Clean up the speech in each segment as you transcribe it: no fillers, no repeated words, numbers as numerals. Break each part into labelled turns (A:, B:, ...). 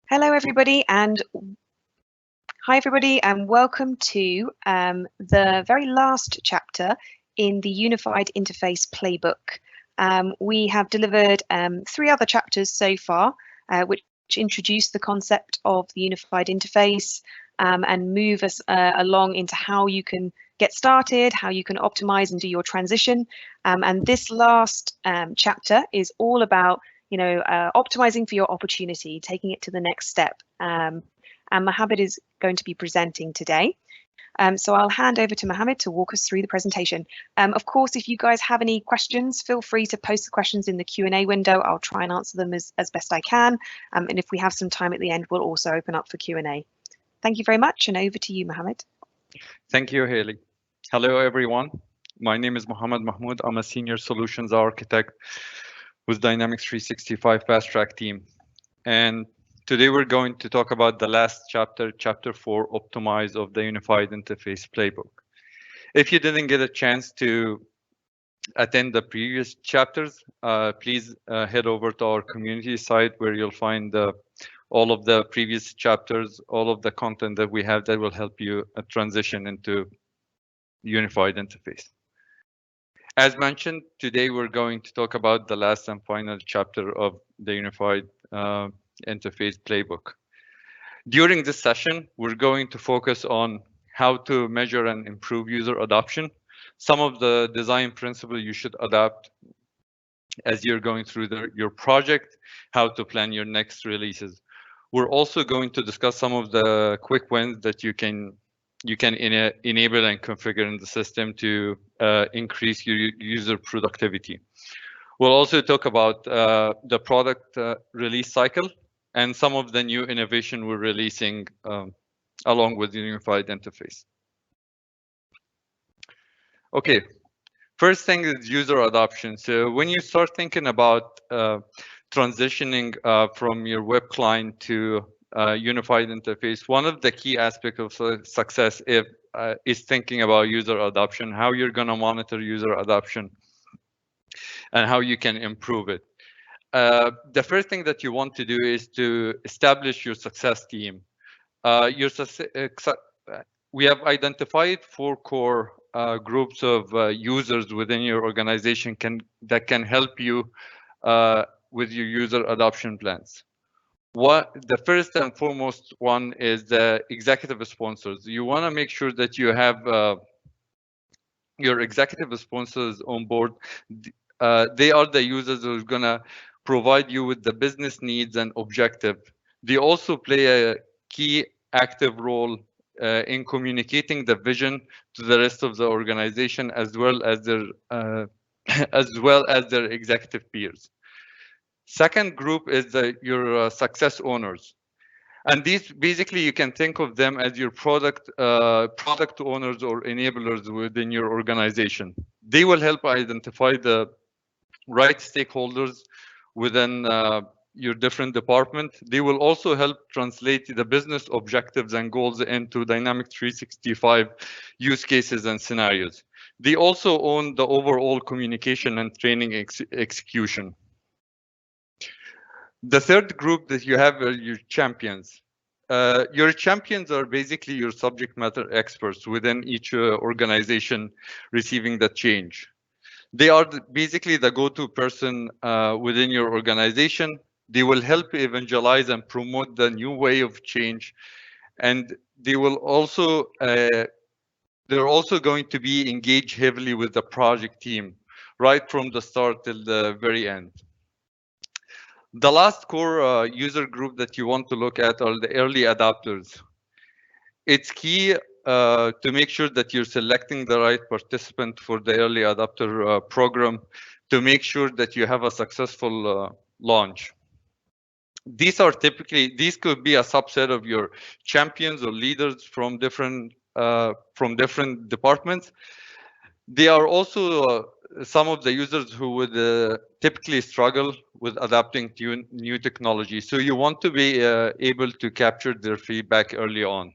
A: Hello, everybody, and hi, everybody, and welcome to the very last chapter in the Unified Interface Playbook. We have delivered 3 other chapters so far, which introduce the concept of the unified interface and move us along into how you can get started, how you can optimize and do your transition. And this last chapter is all about optimizing for your opportunity, taking it to the next step. And Mohammed is going to be presenting today. So I'll hand over to Mohammed to walk us through the presentation. Of course, if you guys have any questions, feel free to post the questions in the Q&A window. I'll try and answer them as best I can. And if we have some time at the end, we'll also open up for Q&A. Thank you very much, and over to you, Mohammed.
B: Thank you, Haley. Hello, everyone. My name is Mohammed Mahmoud. I'm a senior solutions architect with Dynamics 365 FastTrack team. And today we're going to talk about the last chapter, chapter 4, Optimize of the Unified Interface Playbook. If you didn't get a chance to attend the previous chapters, please head over to our community site where you'll find all of the previous chapters, all of the content that we have that will help you transition into unified interface. As mentioned, today we're going to talk about the last and final chapter of the Unified Interface Playbook. During this session, we're going to focus on how to measure and improve user adoption, some of the design principles you should adopt as you're going through your project, how to plan your next releases. We're also going to discuss some of the quick wins that you can enable and configure in the system to increase your user productivity. We'll also talk about the product release cycle and some of the new innovation we're releasing along with the unified interface. Okay, first thing is user adoption. So when you start thinking about transitioning from your web client to unified interface, one of the key aspects of success is thinking about user adoption, how you're going to monitor user adoption, and how you can improve it. The first thing that you want to do is to establish your success team. We have identified 4 core groups of users within your organization that can help you with your user adoption plans. The first and foremost one is the executive sponsors. You want to make sure that you have your executive sponsors on board. They are the users who are going to provide you with the business needs and objective. They also play a key active role in communicating the vision to the rest of the organization as well as their executive peers. Second group is your success owners. And these basically you can think of them as your product owners or enablers within your organization. They will help identify the right stakeholders within your different department. They will also help translate the business objectives and goals into Dynamics 365 use cases and scenarios. They also own the overall communication and training execution. The third group that you have are your champions. Your champions are basically your subject matter experts within each organization receiving the change. They are basically the go-to person within your organization. They will help evangelize and promote the new way of change. And they will also, they're also going to be engaged heavily with the project team, right from the start till the very end. The last core user group that you want to look at are the early adopters. It's key to make sure that you're selecting the right participant for the early adopter program to make sure that you have a successful launch. These could be a subset of your champions or leaders from different departments. They are also some of the users who would typically struggle with adapting to new technology. So you want to be able to capture their feedback early on.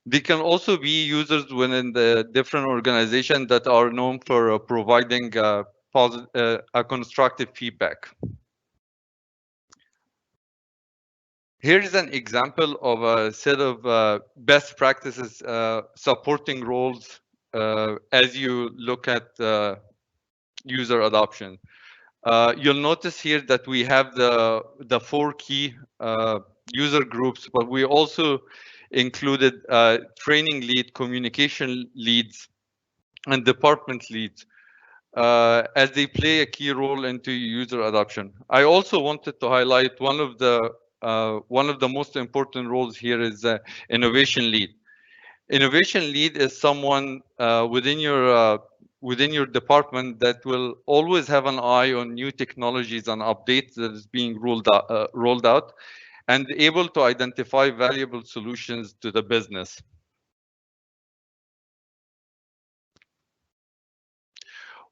B: They can also be users within the different organizations that are known for providing constructive feedback. Here is an example of a set of best practices supporting roles as you look at user adoption. You'll notice here that we have the four key user groups, but we also included training lead, communication leads, and department leads as they play a key role into user adoption. I also wanted to highlight one of the most important roles here is innovation lead. Innovation lead is someone within your department that will always have an eye on new technologies and updates that is being rolled out, and able to identify valuable solutions to the business.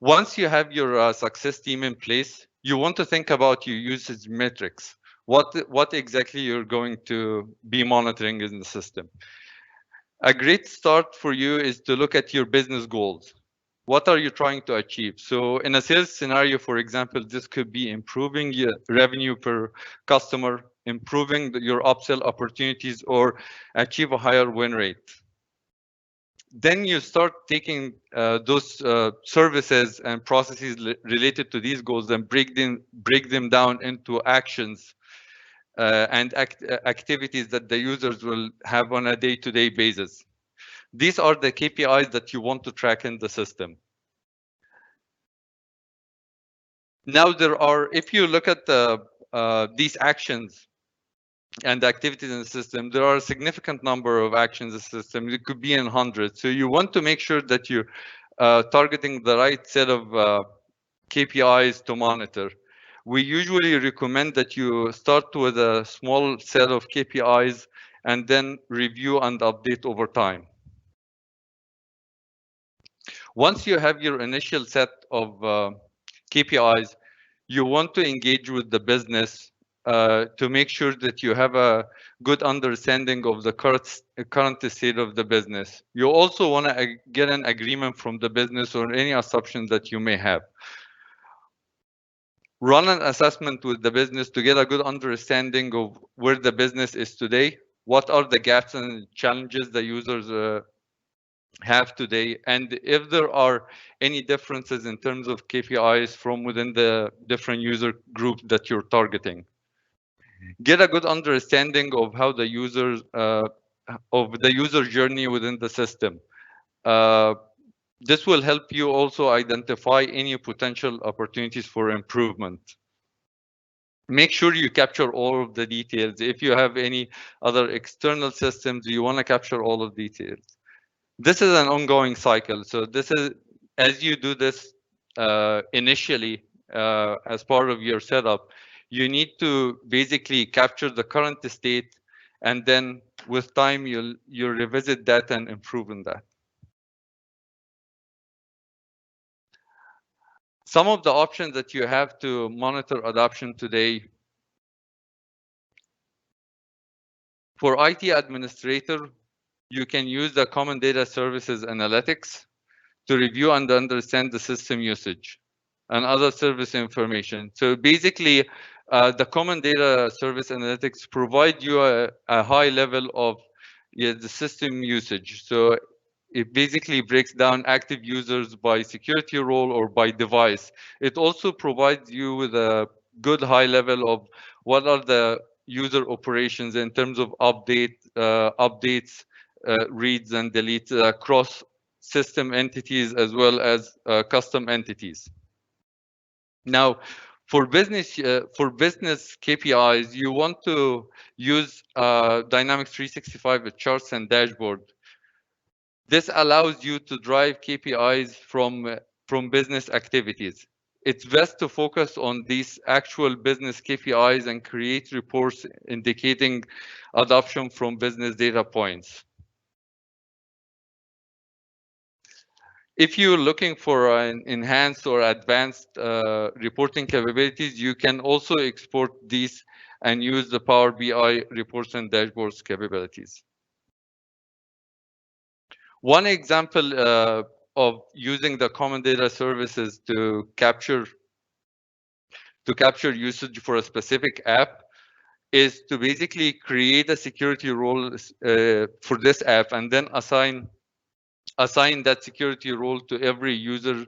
B: Once you have your success team in place, you want to think about your usage metrics. What exactly you're going to be monitoring in the system. A great start for you is to look at your business goals. What are you trying to achieve? So in a sales scenario, for example, this could be improving your revenue per customer, improving your upsell opportunities, or achieve a higher win rate. Then you start taking those services and processes related to these goals and break them down into actions and activities that the users will have on a day-to-day basis. These are the KPIs that you want to track in the system. Now if you look at these actions and the activities in the system, there are a significant number of actions in the system. It could be in hundreds. So you want to make sure that you're targeting the right set of KPIs to monitor. We usually recommend that you start with a small set of KPIs and then review and update over time. Once you have your initial set of KPIs, you want to engage with the business to make sure that you have a good understanding of the current state of the business. You also want to get an agreement from the business on any assumptions that you may have. Run an assessment with the business to get a good understanding of where the business is today, what are the gaps and challenges the users have today, and if there are any differences in terms of KPIs from within the different user groups that you're targeting. Get a good understanding of how the users of the user journey within the system. This will help you also identify any potential opportunities for improvement. Make sure you capture all of the details. If you have any other external systems, you want to capture all of the details. This is an ongoing cycle. So this is, as you do this initially as part of your setup, you need to basically capture the current state, and then with time you'll revisit that and improve on that. Some of the options that you have to monitor adoption today. For IT administrator, you can use the Common Data Services Analytics to review and understand the system usage and other service information. So basically, the Common Data Service Analytics provide you a high level of the system usage. So it basically breaks down active users by security role or by device. It also provides you with a good high level of what are the user operations in terms of updates, reads and deletes across system entities as well as custom entities. Now, for business KPIs, you want to use Dynamics 365 with charts and dashboard. This allows you to drive KPIs from business activities. It's best to focus on these actual business KPIs and create reports indicating adoption from business data points. If you're looking for an enhanced or advanced reporting capabilities, you can also export these and use the Power BI reports and dashboards capabilities. One example of using the Common Data Services to capture usage for a specific app is to basically create a security role for this app, and then assign that security role to every user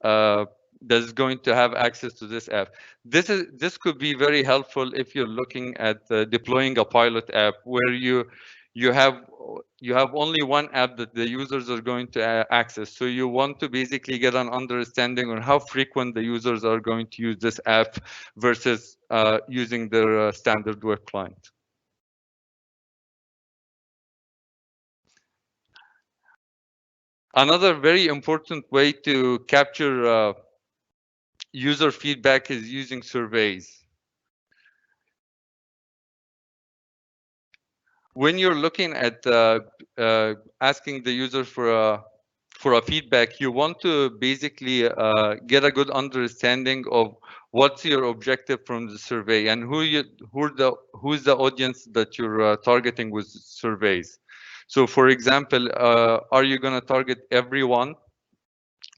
B: uh, that's going to have access to this app. This could be very helpful if you're looking at deploying a pilot app where you have only one app that the users are going to access. So you want to basically get an understanding on how frequent the users are going to use this app versus using their standard web client. Another very important way to capture user feedback is using surveys. When you're looking at asking the user for a feedback, you want to basically get a good understanding of what's your objective from the survey and who's the audience that you're targeting with surveys. So, for example, are you going to target everyone,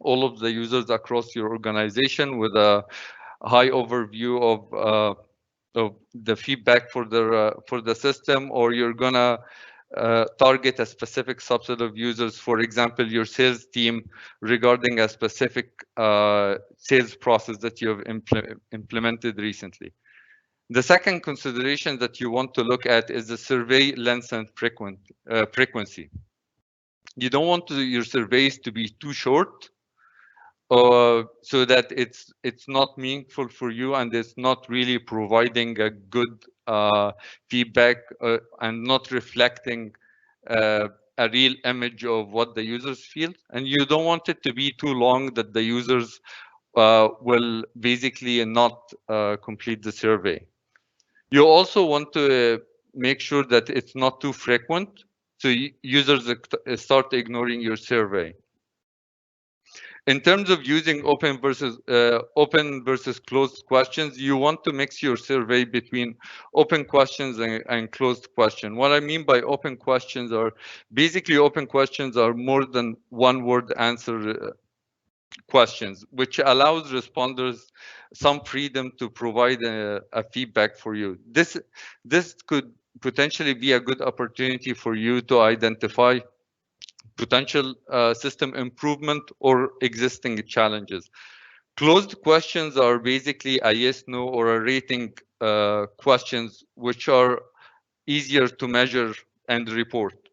B: all of the users across your organization, with a high overview of the feedback for the system, or you're gonna target a specific subset of users, for example, your sales team, regarding a specific sales process that you have implemented recently. The second consideration that you want to look at is the survey length and frequency. You don't want your surveys to be too short, so that it's not meaningful for you and it's not really providing a good feedback and not reflecting a real image of what the users feel. And you don't want it to be too long that the users will basically not complete the survey. You also want to make sure that it's not too frequent, so users start ignoring your survey. In terms of using open versus closed questions, you want to mix your survey between open questions and closed questions. What I mean by open questions are basically more than one word answer questions, which allows responders some freedom to provide a feedback for you. This could potentially be a good opportunity for you to identify potential system improvement or existing challenges. Closed questions are basically a yes, no, or a rating questions, which are easier to measure and report.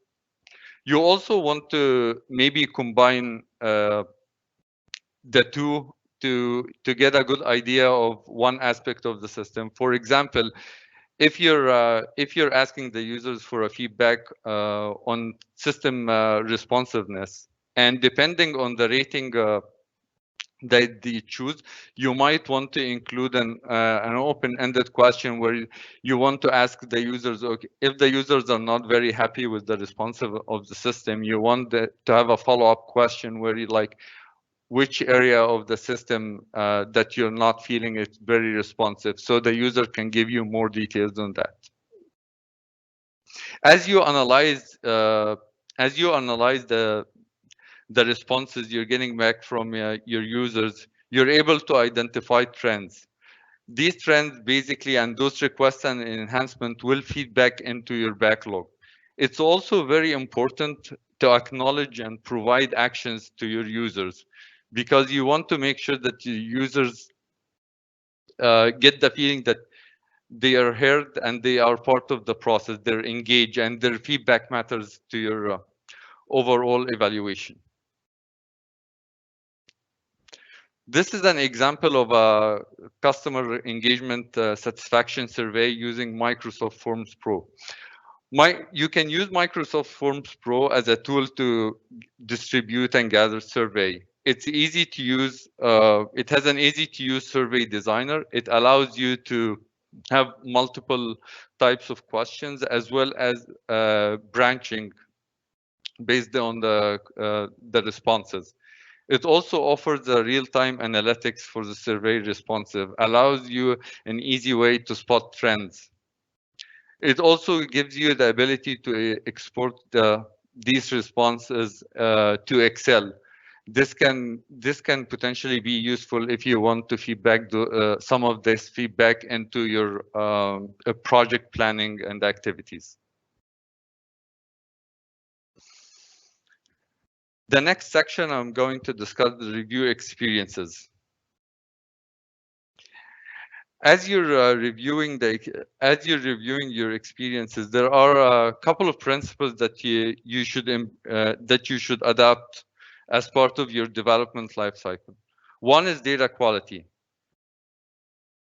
B: You also want to maybe combine the two to get a good idea of one aspect of the system. For example, if you're asking the users for a feedback on system responsiveness, and depending on the rating that they choose, you might want to include an open-ended question where you want to ask the users, okay, if the users are not very happy with the response of the system, you want to have a follow-up question where you like, which area of the system that you're not feeling is very responsive, so the user can give you more details on that. As you analyze the responses you're getting back from your users, you're able to identify trends. These trends basically, and those requests and enhancement, will feed back into your backlog. It's also very important to acknowledge and provide actions to your users, because you want to make sure that your users get the feeling that they are heard and they are part of the process, they're engaged, and their feedback matters to your overall evaluation. This is an example of a customer engagement satisfaction survey using Microsoft Forms Pro. You can use Microsoft Forms Pro as a tool to distribute and gather survey. It's easy to use. It has an easy to use survey designer. It allows you to have multiple types of questions, as well as branching based on the responses. It also offers the real-time analytics for the survey responsive, allows you an easy way to spot trends. It also gives you the ability to export these responses to Excel. This can potentially be useful if you want to feedback some of this feedback into your project planning and activities. The next section, I'm going to discuss the review experiences. As you're reviewing your experiences, there are a couple of principles that you should adopt as part of your development lifecycle. One is data quality.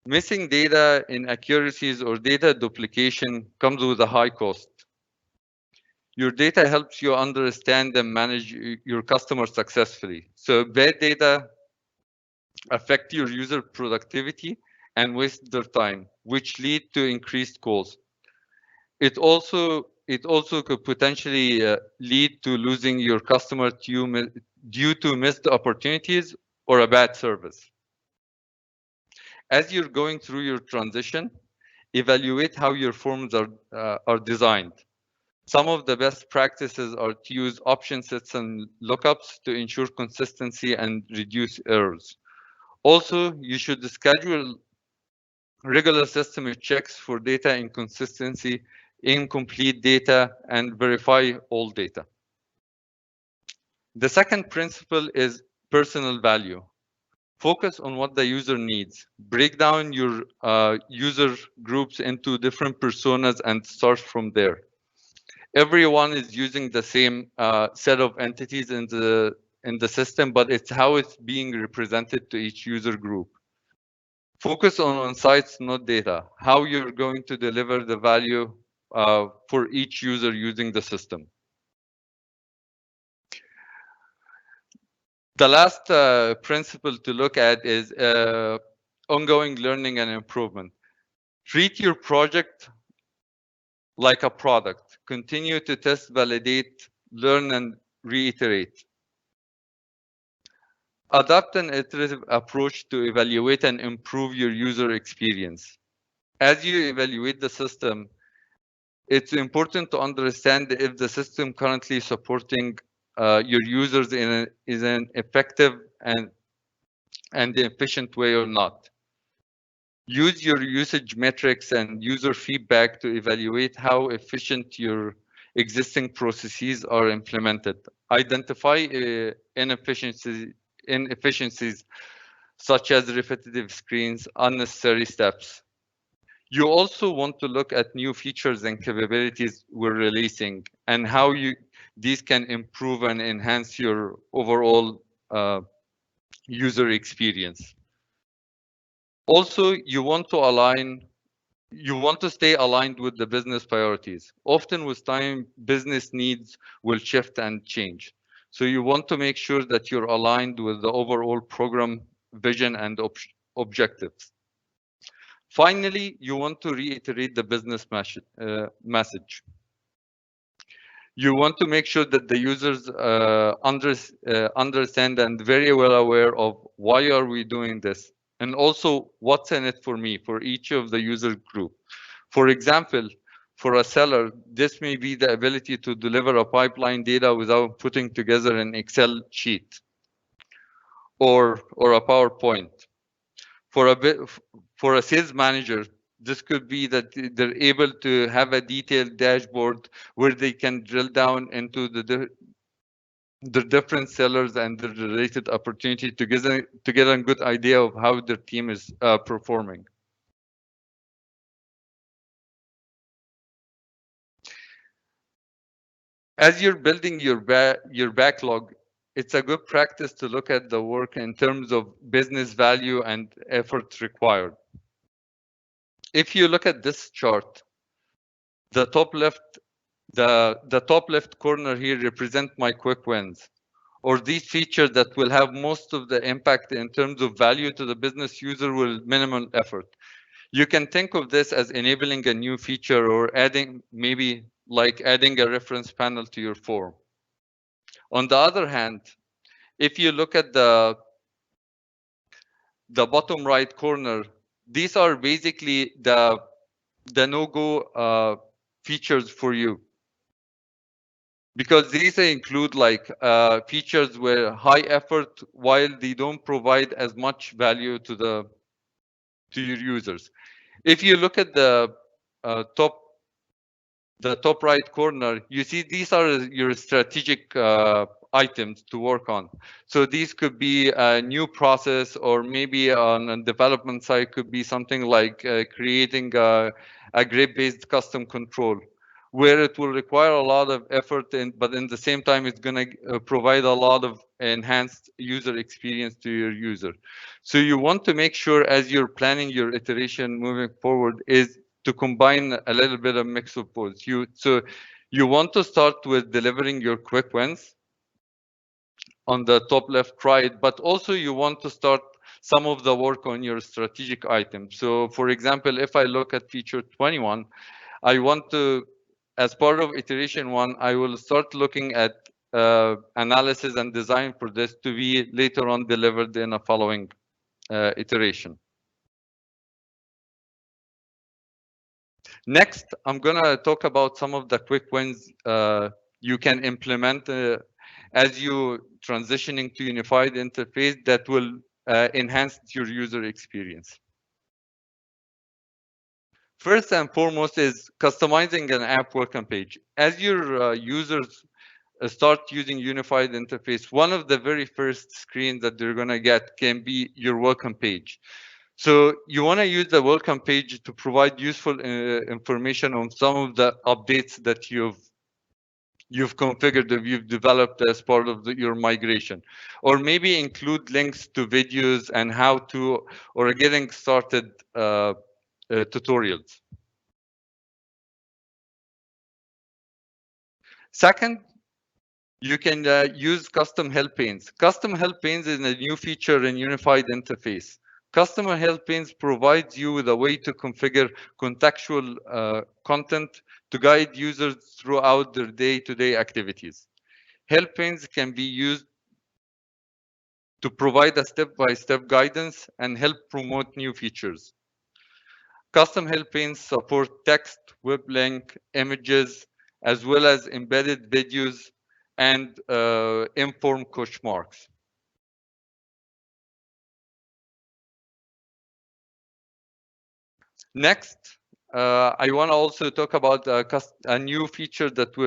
B: Missing data inaccuracies or data duplication comes with a high cost. Your data helps you understand and manage your customers successfully. So bad data affect your user productivity and waste their time, which lead to increased costs. It also could potentially lead to losing your customer due to missed opportunities or a bad service. As you're going through your transition, evaluate how your forms are designed. Some of the best practices are to use option sets and lookups to ensure consistency and reduce errors. Also, you should schedule regular system checks for data inconsistency, incomplete data, and verify all data. The second principle is personal value. Focus on what the user needs. Break down your user groups into different personas and start from there. Everyone is using the same set of entities in the system, but it's how it's being represented to each user group. Focus on insights, not data. How you're going to deliver the value for each user using the system. The last principle to look at is ongoing learning and improvement. Treat your project like a product. Continue to test, validate, learn, and reiterate. Adopt an iterative approach to evaluate and improve your user experience. As you evaluate the system, it's important to understand if the system currently supporting your users is an effective and efficient way or not. Use your usage metrics and user feedback to evaluate how efficient your existing processes are implemented. Identify inefficiencies such as repetitive screens, unnecessary steps. You also want to look at new features and capabilities we're releasing and how these can improve and enhance your overall user experience. Also, you want to stay aligned with the business priorities. Often with time, business needs will shift and change. So you want to make sure that you're aligned with the overall program vision and objectives. Finally, you want to reiterate the business message. You want to make sure that the users understand and very well aware of why are we doing this, and also what's in it for me, for each of the user group. For example, for a seller, this may be the ability to deliver a pipeline data without putting together an Excel sheet or a PowerPoint. For a sales manager, this could be that they're able to have a detailed dashboard where they can drill down into the different sellers and the related opportunity to get a good idea of how their team is performing. As you're building your backlog, it's a good practice to look at the work in terms of business value and effort required. If you look at this chart, the top left corner here represent my quick wins, or these features that will have most of the impact in terms of value to the business user with minimal effort. You can think of this as enabling a new feature or adding a reference panel to your form. On the other hand, if you look at the bottom right corner, these are basically the no-go features for you. because these include like features where high effort while they don't provide as much value to your users. If you look at uh, top the top right corner, you see these are your strategic items to work on. So these could be a new process, or maybe on a development side could be something like creating a grid-based custom control, where it will require a lot of effort, but in the same time, it's going to provide a lot of enhanced user experience to your user. So you want to make sure as you're planning your iteration moving forward is to combine a little bit of mix of both. You want to start with delivering your quick wins on the top left right, but also you want to start some of the work on your strategic items. So for example, if I look at feature 21, I want to, as part of iteration 1, I will start looking at analysis and design for this to be later on delivered in a following iteration. Next, I'm going to talk about some of the quick wins you can implement as you transitioning to unified interface that will enhance your user experience. First and foremost is customizing an app welcome page. As your users start using unified interface, one of the very first screens that they're going to get can be your welcome page. So you want to use the welcome page to provide useful information on some of the updates that you've configured, that you've developed as part of your migration, or maybe include links to videos and how to or getting started tutorials. Second, you can use custom help panes. Custom help panes is a new feature in unified interface. Customer help panes provides you with a way to configure contextual content to guide users throughout their day-to-day activities. Help panes can be used to provide a step-by-step guidance and help promote new features. Custom help panes support text, web link, images, as well as embedded videos and inform question marks. Next, I want to also talk about a new feature that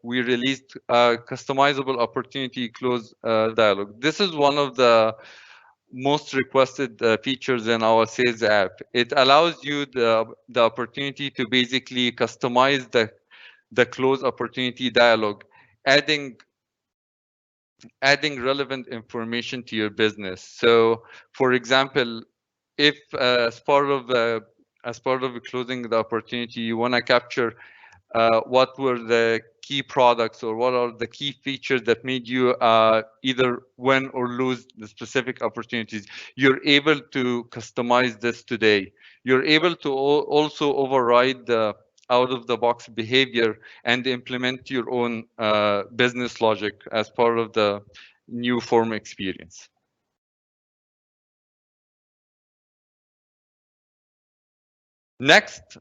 B: we released, customizable opportunity close dialog. This is one of the most requested features in our sales app. It allows you the opportunity to basically customize the close opportunity dialog, adding relevant information to your business. So, for example, if as part of closing the opportunity, you want to capture what were the key products or what are the key features that made you either win or lose the specific opportunities, you're able to customize this today. You're able to also override the out of the box behavior and implement your own business logic as part of the new form experience. Next,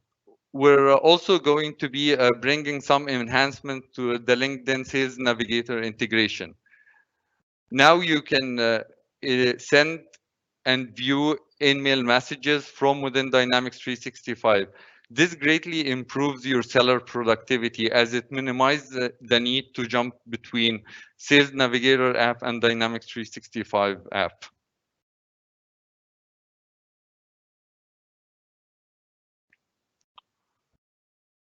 B: we're also going to be bringing some enhancement to the LinkedIn Sales Navigator integration. Now you can send and view email messages from within Dynamics 365. This greatly improves your seller productivity as it minimizes the need to jump between Sales Navigator app and Dynamics 365 app.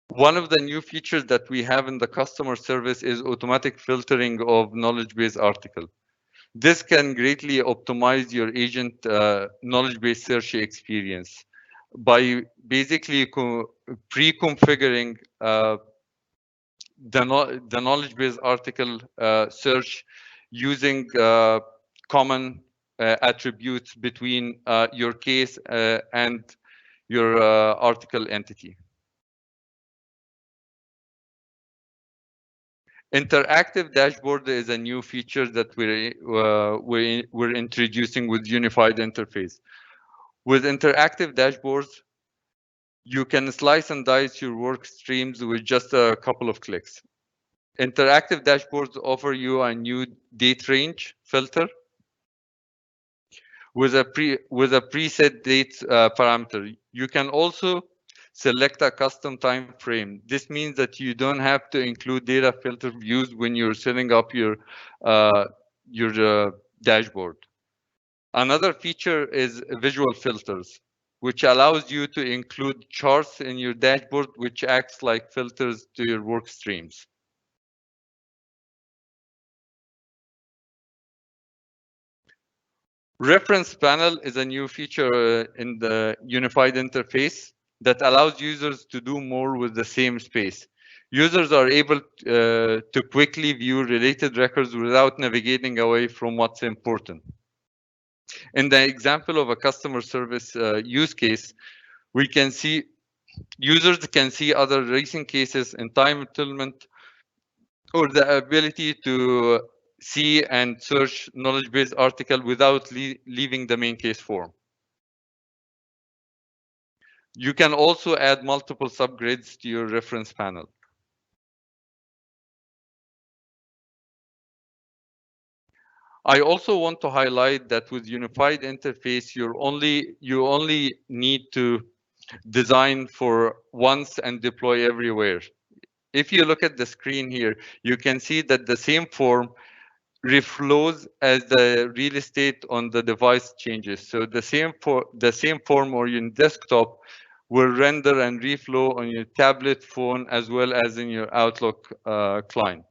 B: One of the new features that we have in the customer service is automatic filtering of knowledge base article. This can greatly optimize your agent knowledge base search experience by basically pre-configuring the knowledge base article search using common attributes between your case and your article entity. Interactive dashboard is a new feature that we're introducing with unified interface. With interactive dashboards, you can slice and dice your work streams with just a couple of clicks. Interactive dashboards offer you a new date range filter with a preset date parameter. You can also select a custom time frame. This means that you don't have to include data filter views when you're setting up your uh, dashboard. Another feature is visual filters, which allows you to include charts in your dashboard, which acts like filters to your work streams. Reference panel is a new feature in the unified interface that allows users to do more with the same space. Users are able to quickly view related records without navigating away from what's important. In the example of a customer service use case, we can see users can see other racing cases in entitlement or the ability to see and search knowledge base article without leaving the main case form. You can also add multiple subgrades to your reference panel. I also want to highlight that with unified interface, you only need to design for once and deploy everywhere. If you look at the screen here, you can see that the same form reflows as the real estate on the device changes. So the same form or your desktop will render and reflow on your tablet, phone, as well as in your Outlook client.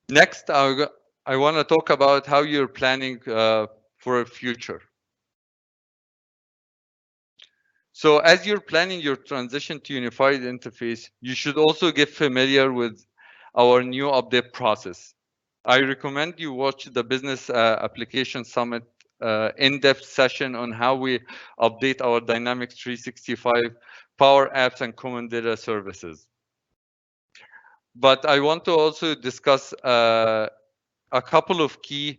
B: Next, I want to talk about how you're planning for a future. So as you're planning your transition to unified interface, you should also get familiar with our new update process. I recommend you watch the Business Application Summit in-depth session on how we update our Dynamics 365 Power Apps and Common Data Services. But I want to also discuss a couple of key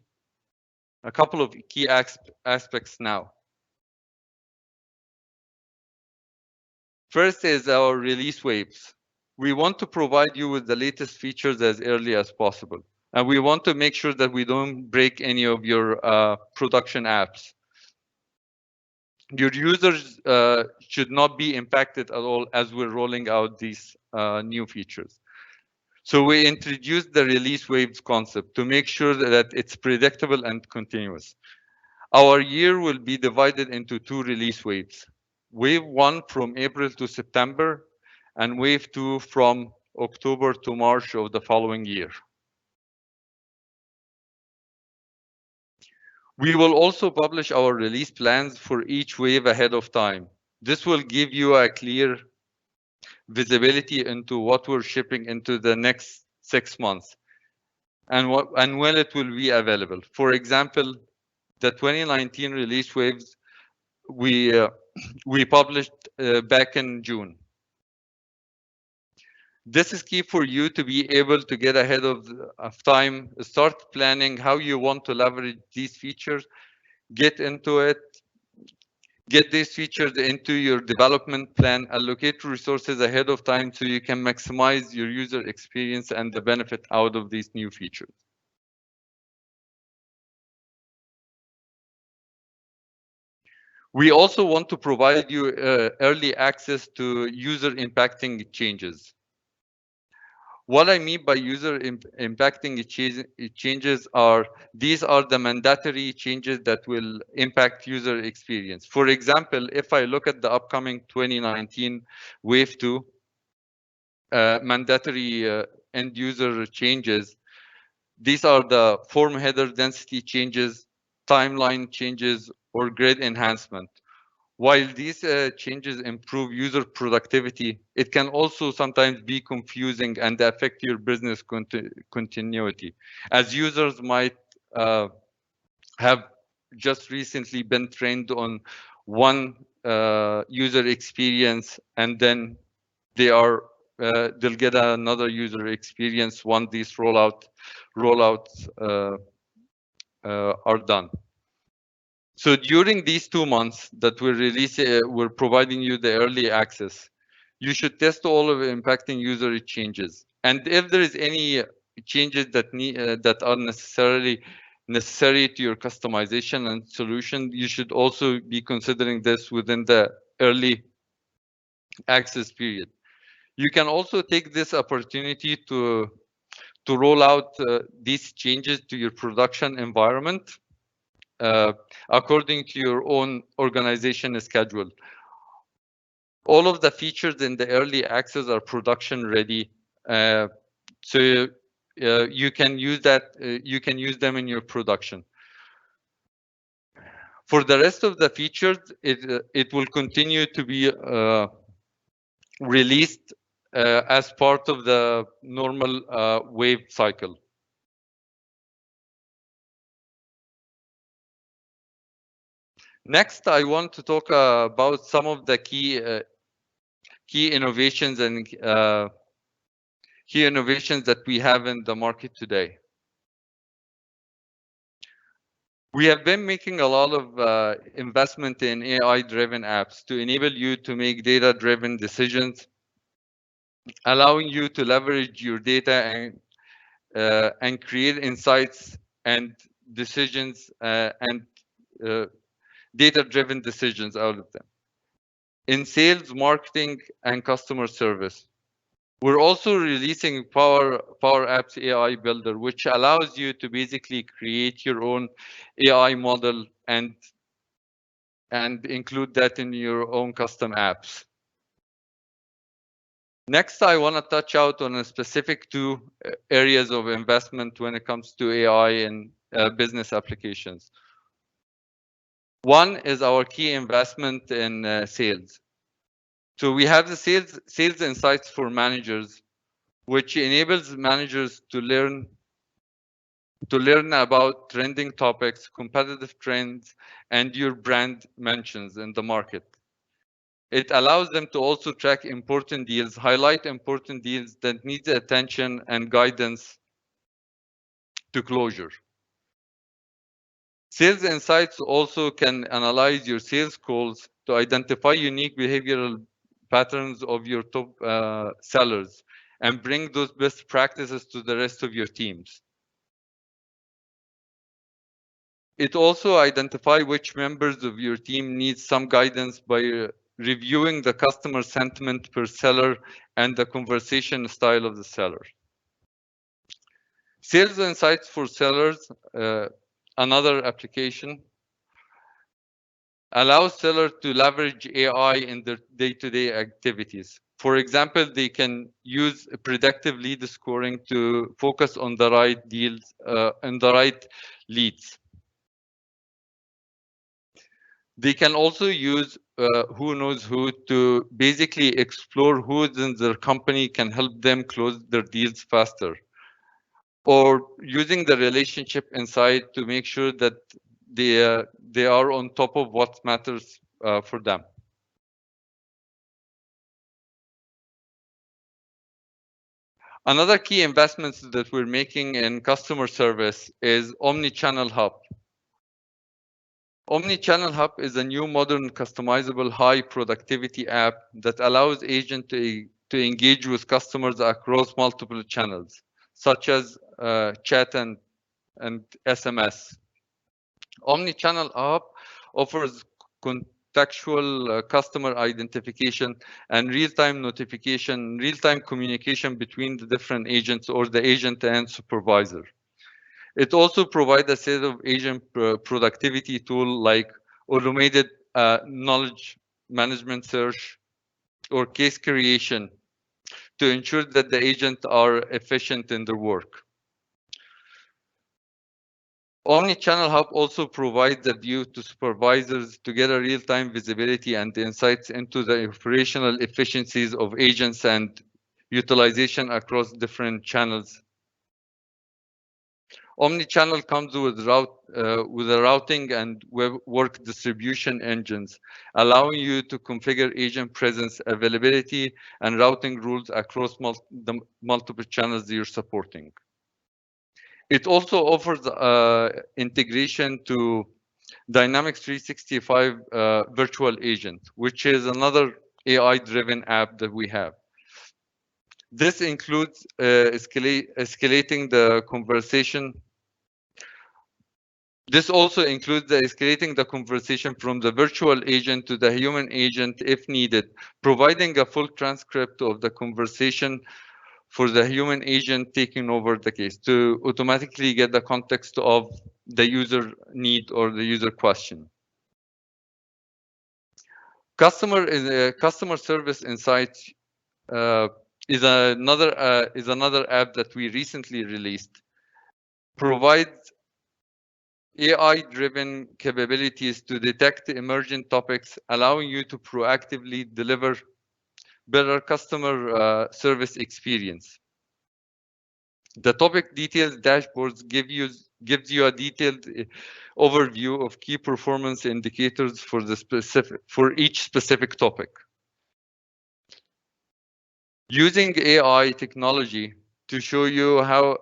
B: aspects now. First is our release waves. We want to provide you with the latest features as early as possible. And we want to make sure that we don't break any of your production apps. Your users should not be impacted at all as we're rolling out these new features. So we introduced the release waves concept to make sure that it's predictable and continuous. Our year will be divided into 2 release waves. Wave 1 from April to September, and wave 2 from October to March of the following year. We will also publish our release plans for each wave ahead of time. This will give you a clear visibility into what we're shipping into the next 6 months and when it will be available. For example, the 2019 release waves we published back in June. This is key for you to be able to get ahead of time, start planning how you want to leverage these features, get into it, get these features into your development plan, allocate resources ahead of time so you can maximize your user experience and the benefit out of these new features. We also want to provide you early access to user impacting changes. What I mean by user impacting changes are, these are the mandatory changes that will impact user experience. For example, if I look at the upcoming 2019 Wave 2 mandatory end user changes, these are the form header density changes, timeline changes, or grid enhancement. While these changes improve user productivity, it can also sometimes be confusing and affect your business continuity, as users might have just recently been trained on one user experience, and then they'll get another user experience once these rollouts are done. So during these 2 months that we're providing you the early access, you should test all of the impacting user changes. And if there is any changes that are necessary to your customization and solution, you should also be considering this within the early access period. You can also take this opportunity to roll out these changes to your production environment according to your own organization schedule. All of the features in the early access are production ready, so you can use them in your production. For the rest of the features, it will continue to be released as part of the normal wave cycle. Next, I want to talk about some of the key innovations and key innovations that we have in the market today. We have been making a lot of investment in AI-driven apps to enable you to make data-driven decisions, allowing you to leverage your data and create insights and decisions and data-driven decisions out of them. In sales, marketing, and customer service, we're also releasing Power Apps AI Builder, which allows you to basically create your own AI model and include that in your own custom apps. Next, I want to touch out on a specific 2 areas of investment when it comes to AI and business applications. One is our key investment in sales. So we have the sales insights for managers, which enables managers to learn about trending topics, competitive trends, and your brand mentions in the market. It allows them to also track important deals, highlight important deals that need attention and guidance to closure. Sales insights also can analyze your sales calls to identify unique behavioral patterns of your top sellers and bring those best practices to the rest of your teams. It also identifies which members of your team need some guidance by reviewing the customer sentiment per seller and the conversation style of the seller. Sales insights for sellers, another application, allows sellers to leverage AI in their day-to-day activities. For example, they can use predictive lead scoring to focus on the right deals and the right leads. They can also use who knows who to basically explore who in their company can help them close their deals faster, or using the relationship inside to make sure that they are on top of what matters for them. Another key investments that we're making in customer service is Omnichannel Hub. Omnichannel Hub is a new modern customizable high productivity app that allows agents to engage with customers across multiple channels, such as chat and SMS. Omnichannel Hub offers contextual customer identification and real-time notification, real-time communication between the different agents or the agent and supervisor. It also provides a set of agent productivity tool like automated knowledge management search or case creation to ensure that the agents are efficient in their work. Omnichannel Hub also provides a view to supervisors to get a real-time visibility and insights into the operational efficiencies of agents and utilization across different channels. Omnichannel comes with a routing and web work distribution engines, allowing you to configure agent presence, availability, and routing rules across the multiple channels you're supporting. It also offers integration to Dynamics 365 Virtual Agent, which is another AI-driven app that we have. This includes escalating the conversation. This also includes escalating the conversation from the virtual agent to the human agent if needed, providing a full transcript of the conversation for the human agent taking over the case to automatically get the context of the user need or the user question. Customer Service Insights is another app that we recently released. Provides AI-driven capabilities to detect emergent topics, allowing you to proactively deliver better customer service experience. The topic details dashboards gives you a detailed overview of key performance indicators for each specific topic. Using AI technology to show you how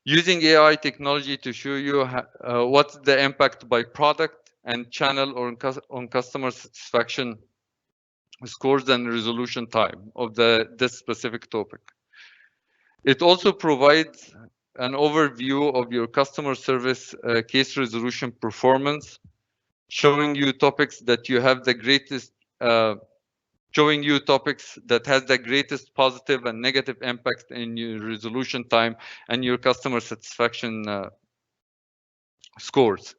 B: using AI technology to show you what's the impact by product and channel or on customer satisfaction scores and resolution time of this specific topic. It also provides an overview of your customer service case resolution performance, showing you topics that you have the greatest topics that has the greatest positive and negative impact in your resolution time and your customer satisfaction scores.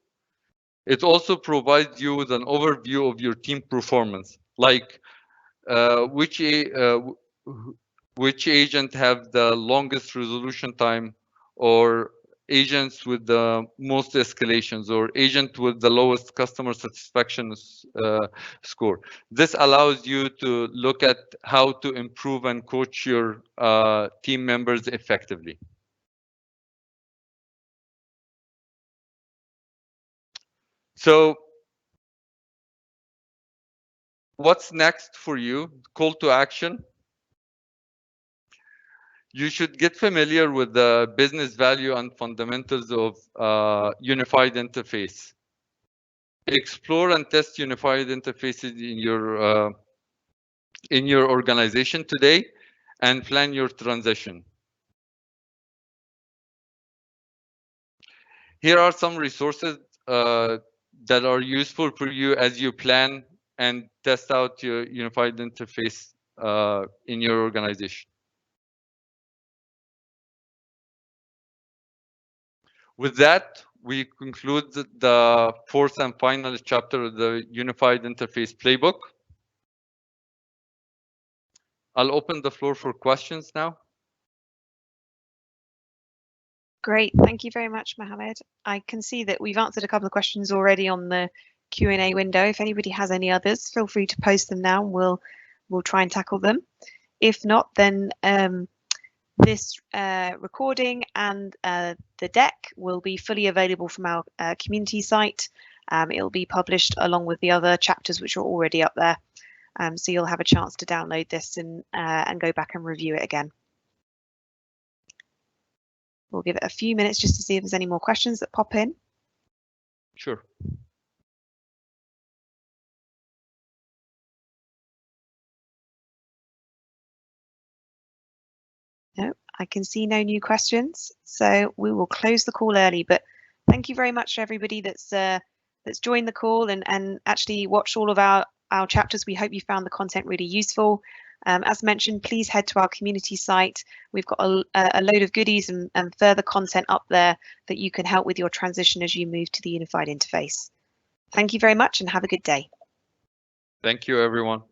B: It also provides you with an overview of your team performance, like which agent have the longest resolution time, or agents with the most escalations, or agent with the lowest customer satisfaction score. This allows you to look at how to improve and coach your team members effectively. So what's next for you? Call to action. You should get familiar with the business value and fundamentals of unified interface. Explore and test unified interfaces in your organization today and plan your transition. Here are some resources that are useful for you as you plan and test out your unified interface in your organization. With that, we conclude the fourth and final chapter of the Unified Interface Playbook. I'll open the floor for questions now.
A: Great, thank you very much, Mohammed. I can see that we've answered a couple of questions already on the Q&A window. If anybody has any others, feel free to post them now. We'll try and tackle them. If not, then this recording and the deck will be fully available from our community site. It'll be published along with the other chapters which are already up there. So you'll have a chance to download this and go back and review it again. We'll give it a few minutes just to see if there's any more questions that pop in.
B: Sure.
A: No, I can see no new questions, so we will close the call early. But thank you very much to everybody that's joined the call and actually watched all of our chapters. We hope you found the content really useful. As mentioned, please head to our community site. We've got a load of goodies and further content up there that you can help with your transition as you move to the unified interface. Thank you very much and have a good day.
B: Thank you, everyone.